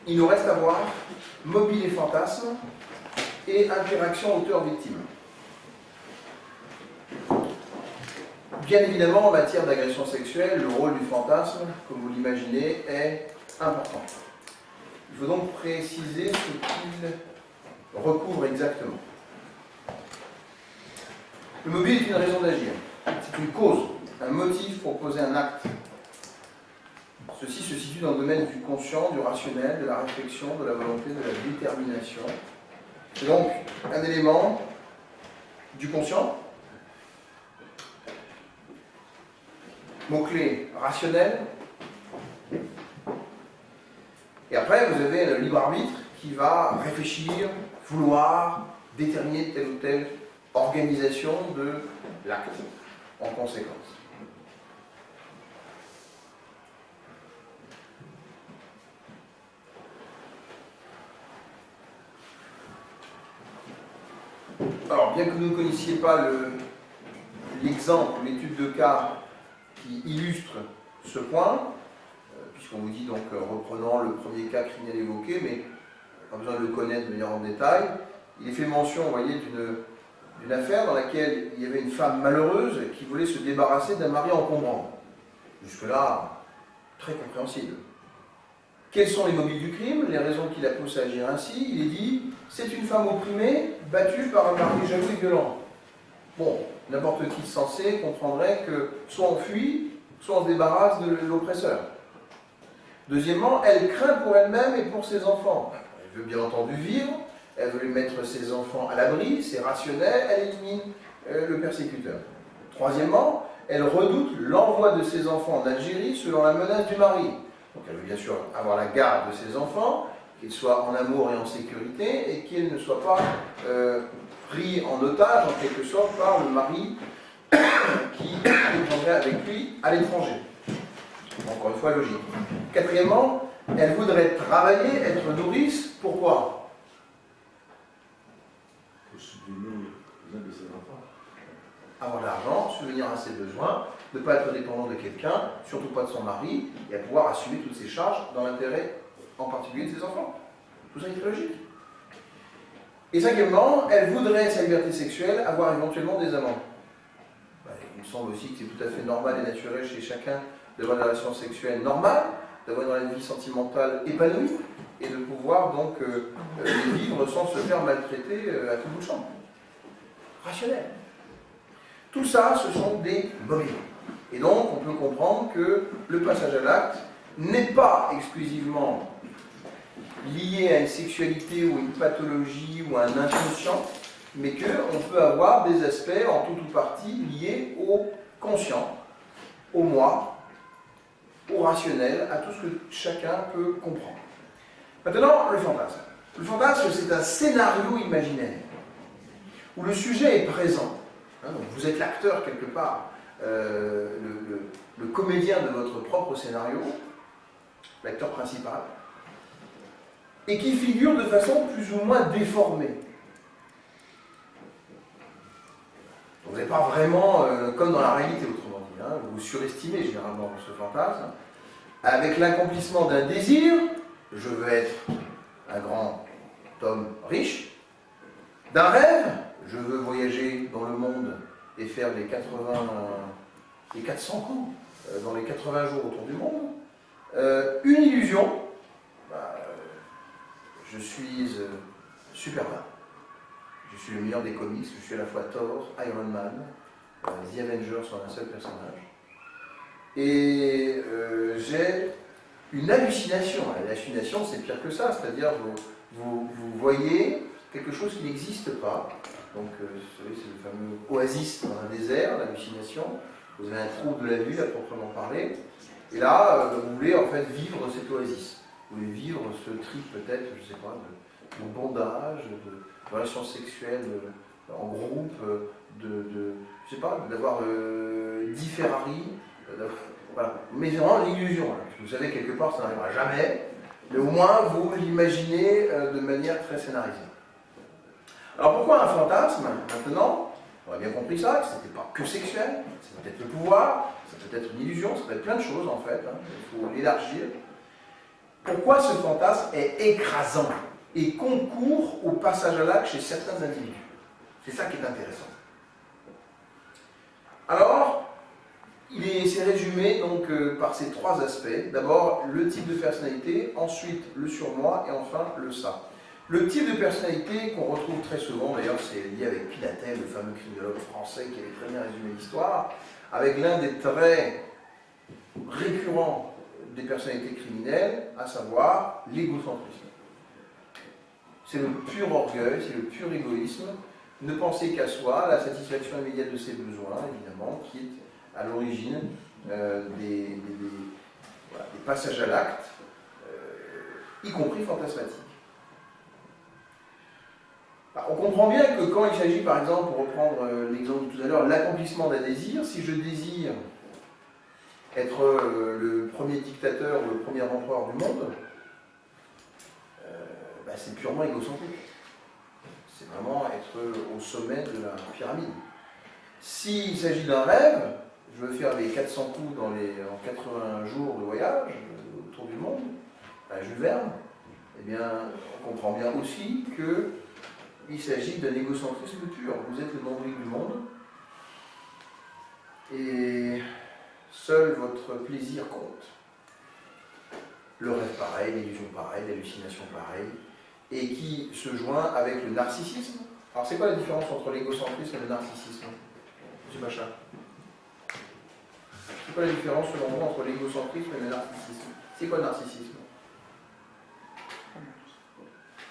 il nous reste à voir mobile et fantasme et interaction auteur-victime. Bien évidemment, en matière d'agression sexuelle, le rôle du fantasme, comme vous l'imaginez, est important. Il faut donc préciser ce qu'il recouvre exactement. Le mobile est une raison d'agir. C'est une cause, un motif pour poser un acte. Ceci se situe dans le domaine du conscient, du rationnel, de la réflexion, de la volonté, de la détermination. C'est donc un élément du conscient. Mot-clé rationnel. Et après, vous avez le libre arbitre qui va réfléchir, vouloir déterminer telle ou telle organisation de l'acte en conséquence. Alors, bien que vous ne connaissiez pas l'exemple, l'étude de cas qui illustre ce point, puisqu'on vous dit donc, reprenant le premier cas criminel évoqué, mais pas besoin de le connaître de manière en détail, il est fait mention, vous voyez, d'une affaire dans laquelle il y avait une femme malheureuse qui voulait se débarrasser d'un mari encombrant. Jusque-là, très compréhensible. Quels sont les mobiles du crime, les raisons qui la poussent à agir ainsi? Il est dit, c'est une femme opprimée, battue par un mari jaloux et violent. Bon, n'importe qui sensé comprendrait que soit on fuit, soit on se débarrasse de l'oppresseur. Deuxièmement, elle craint pour elle-même et pour ses enfants. Elle veut bien entendu vivre, elle veut mettre ses enfants à l'abri, c'est rationnel, elle élimine le persécuteur. Troisièmement, elle redoute l'envoi de ses enfants en Algérie selon la menace du mari. Donc elle veut bien sûr avoir la garde de ses enfants, qu'ils soient en amour et en sécurité, et qu'ils ne soient pas pris en otage, en quelque sorte, par le mari qui les prendrait avec lui à l'étranger. Encore une fois, logique. Quatrièmement, elle voudrait travailler, être nourrice. Pourquoi? Pour subvenir aux besoins de ses enfants. Avoir de l'argent, subvenir à ses besoins, ne pas être dépendant de quelqu'un, surtout pas de son mari, et à pouvoir assumer toutes ses charges dans l'intérêt en particulier de ses enfants. Tout ça est très logique. Et cinquièmement, elle voudrait sa liberté sexuelle, avoir éventuellement des amants. Il me semble aussi que c'est tout à fait normal et naturel chez chacun d'avoir une relation sexuelle normale, d'avoir une vie sentimentale épanouie, et de pouvoir donc les vivre sans se faire maltraiter à tout bout de champ. Rationnel. Tout ça, ce sont des mobiles. Et donc, on peut comprendre que le passage à l'acte n'est pas exclusivement lié à une sexualité ou une pathologie ou à un inconscient, mais qu'on peut avoir des aspects en tout ou partie liés au conscient, au moi, au rationnel, à tout ce que chacun peut comprendre. Maintenant, le fantasme. Le fantasme, c'est un scénario imaginaire où le sujet est présent. Donc vous êtes l'acteur quelque part, le comédien de votre propre scénario, l'acteur principal, et qui figure de façon plus ou moins déformée. Vous n'êtes pas vraiment comme dans la réalité, autrement dit. Vous surestimez généralement ce fantasme. Avec l'accomplissement d'un désir, je veux être un grand homme riche, d'un rêve, je veux voyager dans le monde et faire les 400 coups dans les 80 jours autour du monde. Une illusion, je suis Superman. Je suis le meilleur des comics, je suis à la fois Thor, Iron Man, The Avengers en un seul personnage. Et j'ai une hallucination. L'hallucination, c'est pire que ça, c'est-à-dire vous voyez quelque chose qui n'existe pas. Donc, vous savez, c'est le fameux oasis dans un désert, l'hallucination. Vous avez un trou de la vue, à proprement parler. Et là, vous voulez en fait vivre cet oasis. Vous voulez vivre ce trip peut-être, je ne sais pas, de bondage, de relations sexuelles en groupe, je ne sais pas, d'avoir 10 Ferrari. Voilà. Mais vraiment l'illusion. Vous savez, quelque part, ça n'arrivera jamais. Mais au moins, vous l'imaginez de manière très scénarisée. Alors pourquoi un fantasme? Maintenant, on a bien compris ça, que ce n'était pas que sexuel, c'est peut-être le pouvoir, c'est peut-être une illusion, ça peut être plein de choses en fait, il faut l'élargir. pourquoi ce fantasme est écrasant et concourt au passage à l'acte chez certains individus. C'est ça qui est intéressant. Alors, c'est résumé donc par ces trois aspects. D'abord, le type de personnalité, ensuite le surmoi et enfin le ça. Le type de personnalité qu'on retrouve très souvent, d'ailleurs c'est lié avec Pilatel, le fameux criminologue français qui avait très bien résumé l'histoire, avec l'un des traits récurrents des personnalités criminelles, à savoir l'égocentrisme. C'est le pur orgueil, c'est le pur égoïsme, ne penser qu'à soi, la satisfaction immédiate de ses besoins, évidemment, qui est à l'origine des passages à l'acte, y compris fantasmatiques. On comprend bien que quand il s'agit, par exemple, pour reprendre l'exemple de tout à l'heure, l'accomplissement d'un désir, si je désire être le premier dictateur ou le premier empereur du monde, c'est purement égocentrique. C'est vraiment être au sommet de la pyramide. S'il s'agit d'un rêve, je veux faire les 400 coups en 80 jours de voyage autour du monde, Jules Verne, eh bien, on comprend bien aussi qu'il s'agit d'un égocentrisme pur. Vous êtes le nombril du monde, et seul votre plaisir compte. Le rêve pareil, l'illusion pareille, l'hallucination pareille, et qui se joint avec le narcissisme. Alors c'est quoi la différence entre l'égocentrisme et le narcissisme, M. Bachat? C'est quoi la différence selon vous entre l'égocentrisme et le narcissisme? C'est quoi le narcissisme?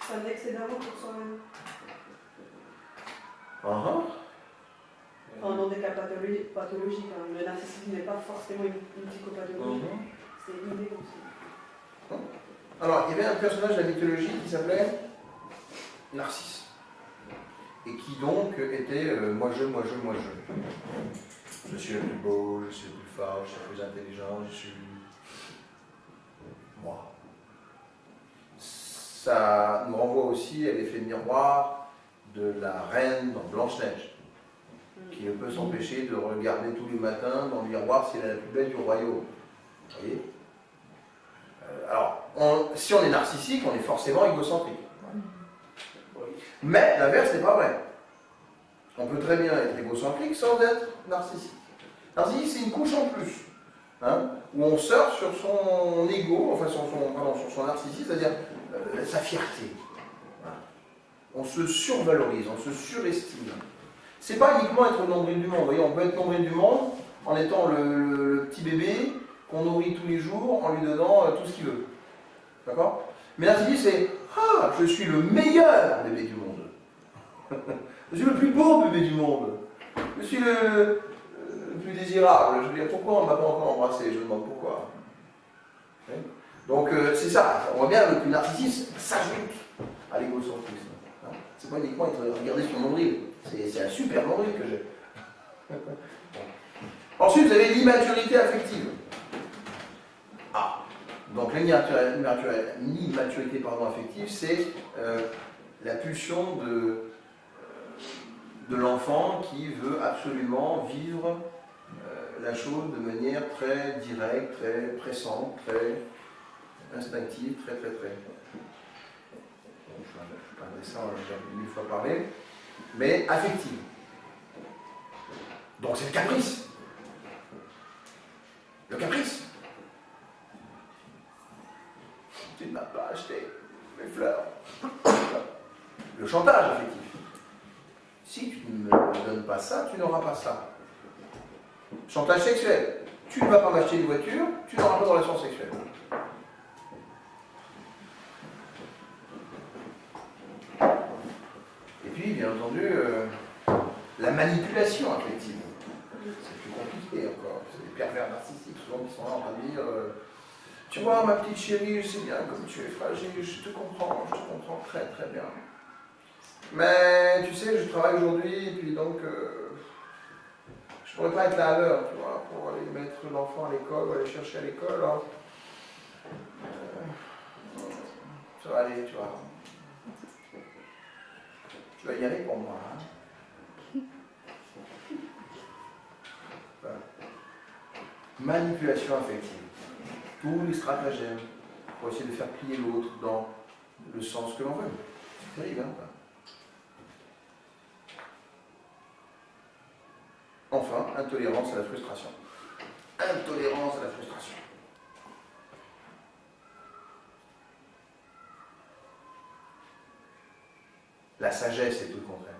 C'est un excès d'amour pour soi-même. Enfin, dans des cas pathologiques, hein. Le narcissisme n'est pas forcément une psychopathologie, c'est une idée aussi. Alors, il y avait un personnage de la mythologie qui s'appelait Narcisse. Et qui donc était moi je. Je suis le plus beau, je suis le plus fort, je suis le plus intelligent, je suis moi. Ça nous renvoie aussi à l'effet miroir de la reine dans Blanche-Neige, qui ne peut s'empêcher de regarder tous les matins dans le miroir si elle est la plus belle du royaume. Vous voyez? Alors, si on est narcissique, on est forcément égocentrique. Mais l'inverse n'est pas vrai. On peut très bien être égocentrique sans être narcissique. Narcissique, c'est une couche en plus, hein, où on sort sur son ego, enfin sur son narcissisme, c'est-à-dire sa fierté. Voilà. On se survalorise, on se surestime. C'est pas uniquement être le nombril du monde. Vous voyez, on peut être nombril du monde en étant le petit bébé qu'on nourrit tous les jours en lui donnant tout ce qu'il veut. D'accord? Mais narcissisme, c'est « Ah, je suis le meilleur bébé du monde. Je suis le plus beau bébé du monde. Je suis le plus désirable. » Je veux dire, pourquoi on ne m'a pas encore embrassé? Je me demande pourquoi. Donc, c'est ça. On voit bien que le narcissisme s'ajoute à l'égocentrisme. C'est pas uniquement être regarder sur mon nombril. C'est un super nombril que j'ai. Ensuite, vous avez l'immaturité affective. Donc l'immaturité affective, c'est la pulsion de l'enfant qui veut absolument vivre la chose de manière très directe, très pressante, très instinctive, très. Je parlerai ça, j'ai 1000 fois parlé, mais affective. Donc c'est le caprice. Le caprice. Tu ne m'as pas acheté mes fleurs. Le chantage affectif. Si tu ne me donnes pas ça, tu n'auras pas ça. Chantage sexuel. Tu ne vas pas m'acheter une voiture, tu n'auras pas de relation sexuelle. Et puis, bien entendu, la manipulation affective. C'est plus compliqué encore. C'est des pervers narcissiques souvent qui sont là en train de dire tu vois, ma petite chérie, je sais bien comme tu es fragile, je te comprends très très bien. Mais tu sais, je travaille aujourd'hui, et puis donc, je pourrais pas être là à l'heure, tu vois, pour aller mettre l'enfant à l'école, ou aller chercher à l'école. Alors, ça va aller, tu vois. Tu vas y aller pour moi. Hein. Voilà. Manipulation affective. Tous les stratagèmes pour essayer de faire plier l'autre dans le sens que l'on veut. C'est terrible, hein? Enfin, intolérance à la frustration. Intolérance à la frustration. La sagesse est tout le contraire.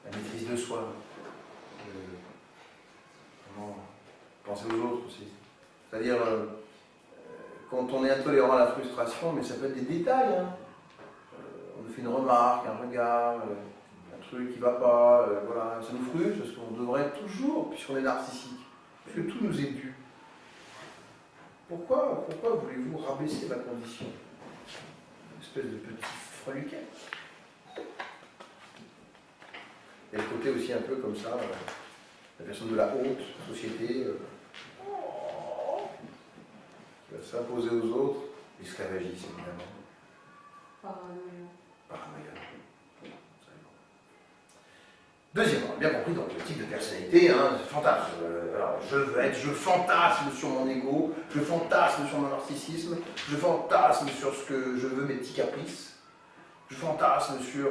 La maîtrise de soi. Comment penser aux autres aussi. C'est-à-dire, quand on est intolérant à la frustration, mais ça peut être des détails. Hein. On nous fait une remarque, un regard, un truc qui ne va pas, voilà, ça nous frustre parce qu'on devrait toujours, puisqu'on est narcissique, puisque tout nous est dû. Pourquoi voulez-vous rabaisser ma condition? Une espèce de petit freluquet. Il y a le côté aussi un peu comme ça, la personne de la haute société qui va s'imposer aux autres, l'esclavagisme évidemment. Paranoïa. Deuxièmement, bien compris donc le type de personnalité, hein, fantasme. Alors, je fantasme sur mon ego, je fantasme sur mon narcissisme, je fantasme sur ce que je veux, mes petits caprices, je fantasme sur,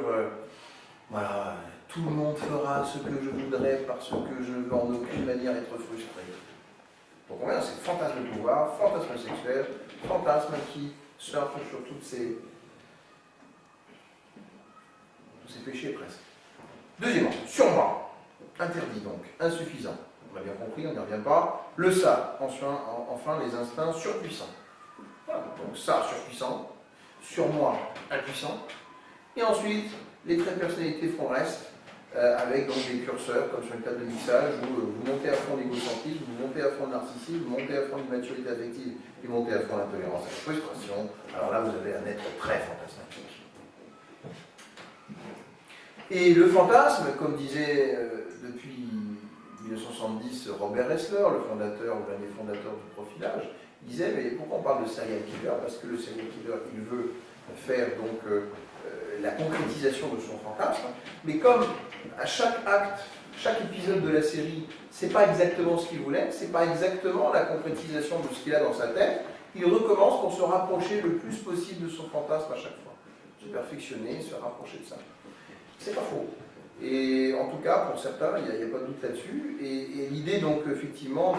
voilà, tout le monde fera ce que je voudrais parce que je ne veux en aucune manière être frustré. Donc on voit, c'est fantasme de pouvoir, fantasme sexuel, fantasme qui surfe sur tous ces péchés presque. Deuxièmement, surmoi, interdit donc, insuffisant. On l'a bien compris, on n'y revient pas. Le ça, enfin les instincts surpuissants. Voilà, donc ça, surpuissant, surmoi, impuissant. Et ensuite, les traits de personnalité font reste, avec donc des curseurs, comme sur une table de mixage, où vous montez à fond l'égocentrisme, vous montez à fond le narcissisme, vous montez à fond l'immaturité affective, et vous montez à fond l'intolérance à la frustration. Alors là, vous avez un être très fantasmatique. Et le fantasme, comme disait depuis 1970 Robert Ressler, le fondateur ou l'un des fondateurs du profilage, il disait, mais pourquoi on parle de serial killer? Parce que le serial killer, il veut faire donc la concrétisation de son fantasme, mais comme à chaque acte, chaque épisode de la série, c'est pas exactement ce qu'il voulait, c'est pas exactement la concrétisation de ce qu'il a dans sa tête, il recommence pour se rapprocher le plus possible de son fantasme à chaque fois. Se perfectionner, se rapprocher de ça. C'est pas faux. Et en tout cas, pour certains, il n'y a pas de doute là-dessus. Et l'idée, donc, effectivement,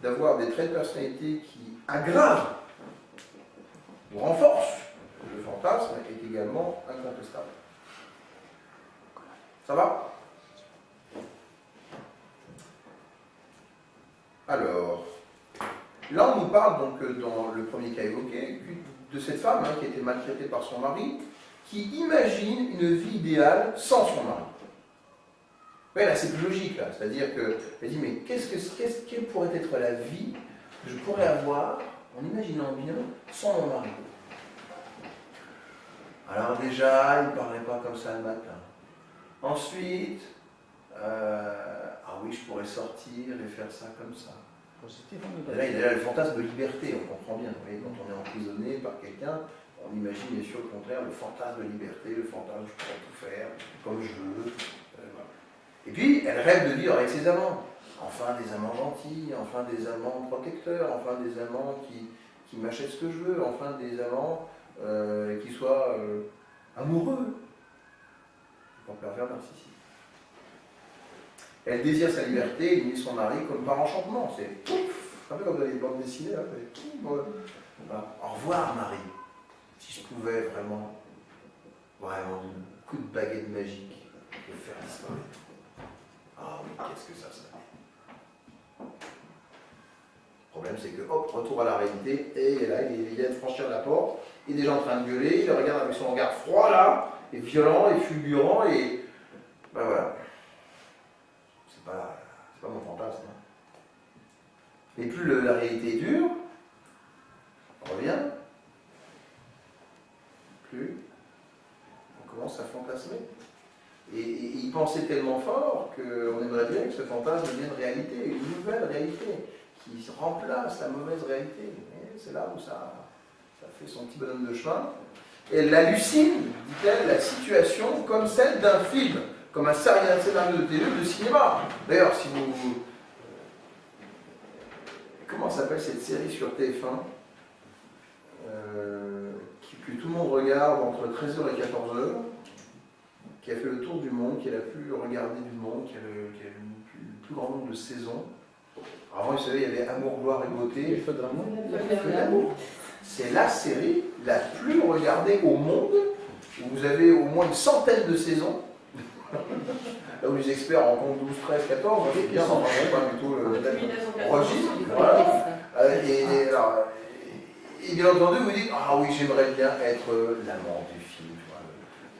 d'avoir des traits de personnalité qui aggravent ou renforcent le fantasme est également incontestable. Ça va? Alors, là, on nous parle, donc, dans le premier cas évoqué, de cette femme qui a été maltraitée par son mari, qui imagine une vie idéale sans son mari. Oui, là, c'est plus logique, là. C'est-à-dire qu'elle dit, mais quelle pourrait être la vie que je pourrais avoir, en imaginant bien, sans mon mari? Alors déjà, il ne parlait pas comme ça le matin. Ensuite, ah oui, je pourrais sortir et faire ça comme ça. Et là, il y a le fantasme de liberté, on comprend bien. Vous voyez, quand on est emprisonné par quelqu'un, on imagine bien sûr au contraire le fantasme de liberté, le fantasme je pourrais tout faire comme je veux. Voilà. Et puis, elle rêve de vivre avec ses amants. Enfin, des amants gentils, enfin des amants protecteurs, enfin des amants qui m'achètent ce que je veux, enfin des amants qui soient amoureux. Pour pervers narcissique. Elle désire sa liberté et unit son mari comme par enchantement. C'est pouf, un peu comme dans les bandes dessinées. Là, voilà. Au revoir, Marie. Si je pouvais vraiment un coup de baguette magique, le faire disparaître. Ah oui, qu'est-ce que ça serait? Le problème, c'est que, hop, retour à la réalité, et là, il vient de franchir la porte, il est déjà en train de gueuler, il le regarde avec son regard froid, là, et violent, et fulgurant, et ben voilà. C'est pas mon fantasme. Hein. Et plus la réalité est dure, on revient, plus on commence à fantasmer. Et il pensait tellement fort qu'on aimerait bien que ce fantasme devienne réalité, une nouvelle réalité, qui remplace la mauvaise réalité. Et c'est là où ça fait son petit bonhomme de chemin. Et elle hallucine, dit-elle, la situation comme celle d'un film, comme un scénario de télé ou de cinéma. D'ailleurs, si vous... comment s'appelle cette série sur TF1 ? que tout le monde regarde entre 13h et 14h, qui a fait le tour du monde, qui est la plus regardée du monde, qui a le plus grand nombre de saisons. Avant, vous savez, il y avait Amour, gloire et beauté. Il faut de l'amour. C'est la série la plus regardée au monde, où vous avez au moins une centaine de saisons. Là où les experts en comptent 12, 13, 14, c'est bien, on ne pas du tout le registre. Voilà. Et bien entendu, vous dites, ah oui, j'aimerais bien être l'amant du film.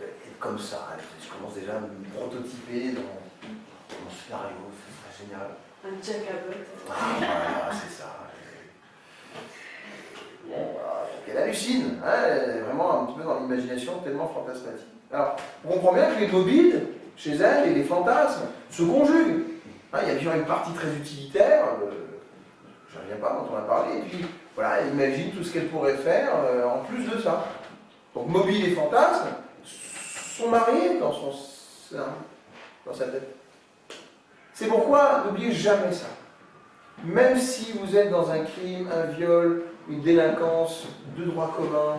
Être comme ça. Je commence déjà à me prototyper dans mon scénario, ce serait génial. Un Jack Abbott. Voilà, c'est ça. Bon, voilà. Elle hallucine, hein, elle est vraiment un petit peu dans l'imagination tellement fantasmatique. Alors, on comprend bien que les mobiles, chez elle, et les fantasmes se conjuguent. Hein, il y a bien une partie très utilitaire, je ne reviens pas dont on a parlé, et puis voilà, elle imagine tout ce qu'elle pourrait faire en plus de ça. Donc mobile et fantasme sont mariés dans sa tête. C'est pourquoi n'oubliez jamais ça. Même si vous êtes dans un crime, un viol, une délinquance de droit commun,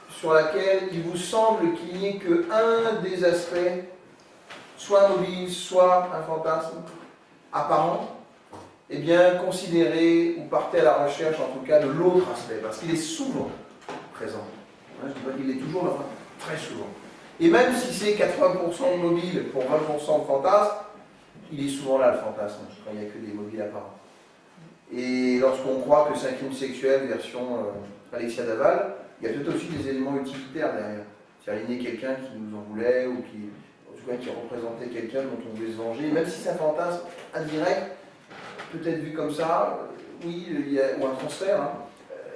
sur laquelle il vous semble qu'il n'y ait qu'un des aspects, soit mobile, soit un fantasme apparent, eh bien, considérez ou partez à la recherche, en tout cas, de l'autre aspect, parce qu'il est souvent présent. Je ne dis pas qu'il est toujours là, très souvent. Et même si c'est 80% de mobile pour 20% de fantasme, il est souvent là, le fantasme, quand il n'y a que des mobiles apparents. Et lorsqu'on croit que c'est un crime sexuel, version Alexia Daval, il y a peut-être aussi des éléments utilitaires derrière. C'est-à-dire, il y a quelqu'un qui nous en voulait, ou qui représentait quelqu'un dont on voulait se venger, même si c'est un fantasme indirect, peut-être vu comme ça, oui, ou un transfert, hein,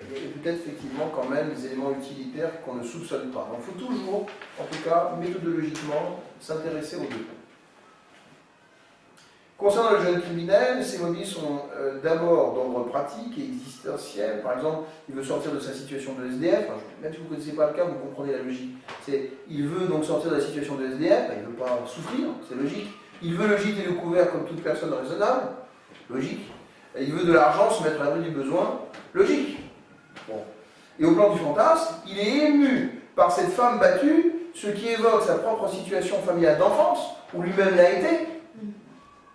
il y a peut-être effectivement quand même des éléments utilitaires qu'on ne soupçonne pas. Donc il faut toujours, en tout cas, méthodologiquement, s'intéresser aux deux. Concernant le jeune criminel, ses mobiles sont d'abord d'ordre pratique et existentiel. Par exemple, il veut sortir de sa situation de SDF. Enfin, même si vous ne connaissez pas le cas, vous comprenez la logique. Il veut donc sortir de la situation de SDF, il ne veut pas souffrir, c'est logique. Il veut le gîte et le couvert comme toute personne raisonnable, logique. Il veut de l'argent, se mettre à l'abri du besoin, logique. Bon. Et au plan du fantasme, il est ému par cette femme battue, ce qui évoque sa propre situation familiale d'enfance, où lui-même l'a été.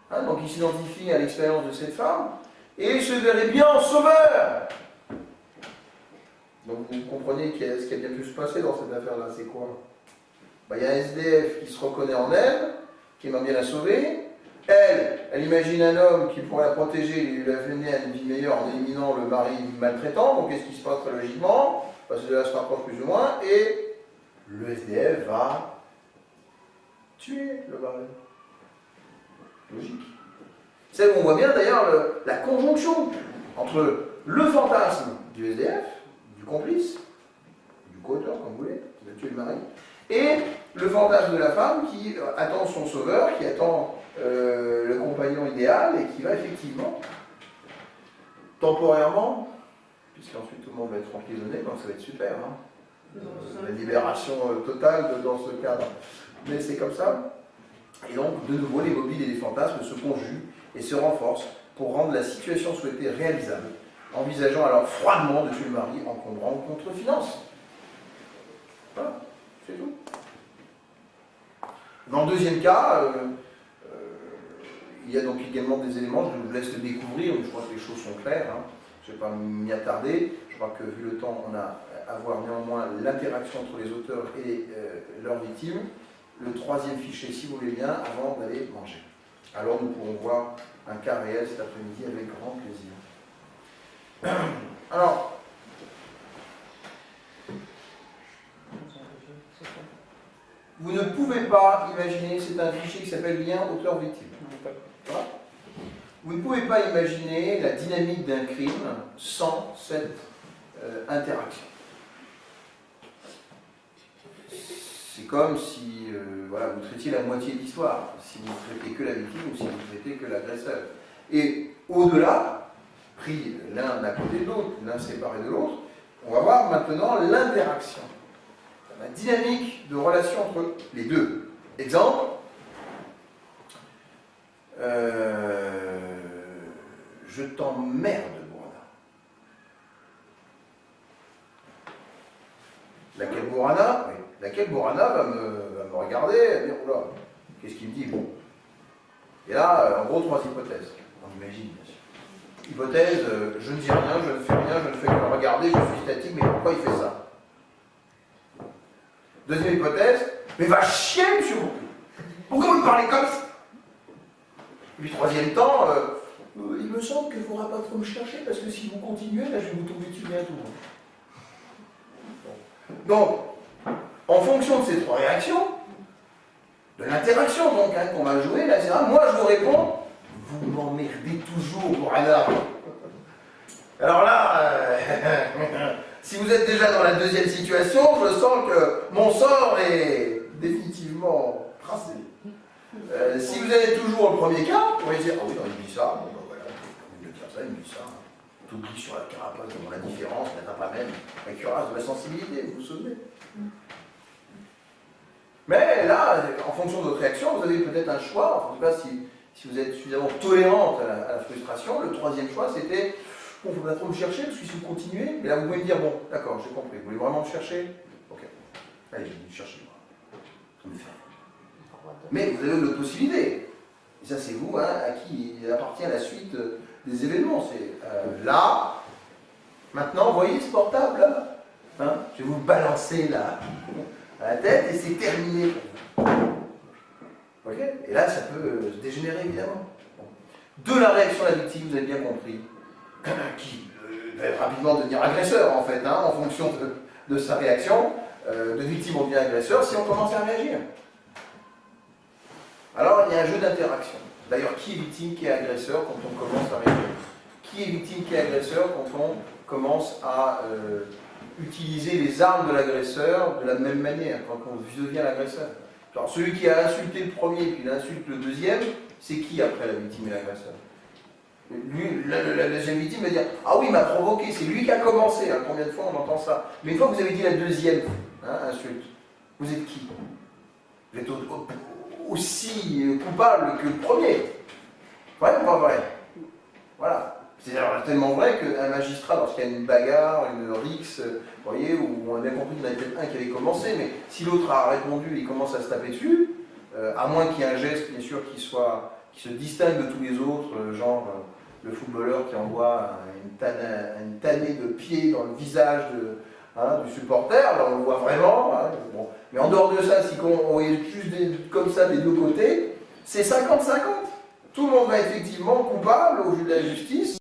Hein, donc il s'identifie à l'expérience de cette femme, et il se verrait bien en sauveur. Donc vous comprenez ce qui a bien pu se passer dans cette affaire-là, c'est quoi? Il y a un SDF qui se reconnaît en elle, qui aimerait bien la sauver. Elle imagine un homme qui pourrait la protéger, lui amener à une vie meilleure en éliminant le mari maltraitant. Donc qu'est-ce qui se passe très logiquement? Ces deux-là se rapprochent plus ou moins, et le SDF va tuer le mari. Logique. C'est où on voit bien d'ailleurs la conjonction entre le fantasme du SDF, du complice, du co-auteur, comme vous voulez, qui va tuer le mari, et le fantasme de la femme qui attend son sauveur, qui attend le compagnon idéal, et qui va effectivement, temporairement, puisqu'ensuite tout le monde va être emprisonné, donc ça va être super, hein, la libération totale dans ce cadre. Mais c'est comme ça. Et donc, de nouveau, les mobiles et les fantasmes se conjuguent et se renforcent pour rendre la situation souhaitée réalisable, envisageant alors froidement de tuer le mari encombrant ou contre-finance. Voilà, c'est tout. Dans le deuxième cas, il y a donc également des éléments, je vous laisse le découvrir, mais je crois que les choses sont claires, hein. Je ne vais pas m'y attarder. Je crois que vu le temps, on a à voir néanmoins l'interaction entre les auteurs et leurs victimes. Le troisième fichier, si vous voulez bien, avant d'aller manger. Alors nous pourrons voir un cas réel cet après-midi avec grand plaisir. Alors, vous ne pouvez pas imaginer, c'est un fichier qui s'appelle lien auteur-victime. Voilà. Vous ne pouvez pas imaginer la dynamique d'un crime sans cette interaction. C'est comme si voilà, vous traitiez la moitié de l'histoire, si vous ne traitez que la victime ou si vous ne traitez que l'agresseur. Et au-delà, pris l'un d'un côté de l'autre, l'un séparé de l'autre, on va voir maintenant l'interaction, la dynamique de relation entre les deux. Exemple, je t'emmerde, Bourdin. Laquelle Bourana, oui, laquelle Bourana va me regarder et dire, oula, qu'est-ce qu'il me dit, bon. Et là, en gros, 3 hypothèses. On imagine, bien sûr. Hypothèse, je ne dis rien, je ne fais rien, je ne fais que regarder, je suis statique, mais pourquoi il fait ça? Deuxième hypothèse, mais va chier, monsieur Bourcou. Pourquoi vous me parlez comme ça? Et puis troisième temps, il me semble qu'il ne faudra pas trop me chercher, parce que si vous continuez, là, je vais vous tomber dessus bientôt. Donc, en fonction de ces 3 réactions, de l'interaction donc qu'on va jouer, là, moi je vous réponds, vous m'emmerdez toujours pour un arbre. Alors là, si vous êtes déjà dans la deuxième situation, je sens que mon sort est définitivement tracé. Si vous avez toujours le premier cas, vous pourriez dire, ah oui, non, il dit ça, bon ben voilà, il me dire ça, il me dit ça. T'oublies sur la carapace de mon indifférence, mais t'as pas même la cuirasse de ma sensibilité, vous vous souvenez? Mais là, en fonction de votre réaction, vous avez peut-être un choix, en tout cas si vous êtes suffisamment tolérante à la frustration. Le troisième choix, c'était, bon, il ne faut pas trop me chercher, parce que si vous continuez, mais là vous pouvez me dire, bon, d'accord, j'ai compris, vous voulez vraiment me chercher? Ok, allez, je vais me chercher moi. Ça me fait. Mais vous avez l'autre possibilité, et ça c'est vous, hein, à qui il appartient la suite des événements. C'est là, maintenant, vous voyez ce portable là, hein, je vais vous le balancer là, à la tête, et c'est terminé. Okay, et là, ça peut se dégénérer, évidemment. Bon. De la réaction de la victime, vous avez bien compris, qui va rapidement devenir agresseur, en fait, hein, en fonction de sa réaction. De victime, on devient agresseur si on commence à réagir. Alors, il y a un jeu d'interaction. D'ailleurs, qui est victime, qui est agresseur quand on commence à réagir? Qui est victime, qui est agresseur quand on commence à utiliser les armes de l'agresseur de la même manière, quand on devient l'agresseur? Alors, celui qui a insulté le premier puis il insulte le deuxième, c'est qui après la victime et l'agresseur? La deuxième victime va dire, ah oui, il m'a provoqué, c'est lui qui a commencé. Hein, combien de fois on entend ça? Mais une fois que vous avez dit la deuxième insulte, vous êtes qui? Vous êtes aussi coupable que le premier. Vrai ou pas vrai? Voilà. C'est tellement vrai qu'un magistrat, lorsqu'il y a une bagarre, une rixe, vous voyez, où on a bien compris qu'il y en avait peut-être un qui avait commencé, mais si l'autre a répondu, il commence à se taper dessus, à moins qu'il y ait un geste, bien sûr, qui se distingue de tous les autres, genre le footballeur qui envoie une tannée de pied dans le visage du supporter, là on le voit vraiment. Hein, bon. Mais en dehors de ça, si on est juste comme ça des deux côtés, c'est 50-50. Tout le monde va effectivement coupable au vu de la justice.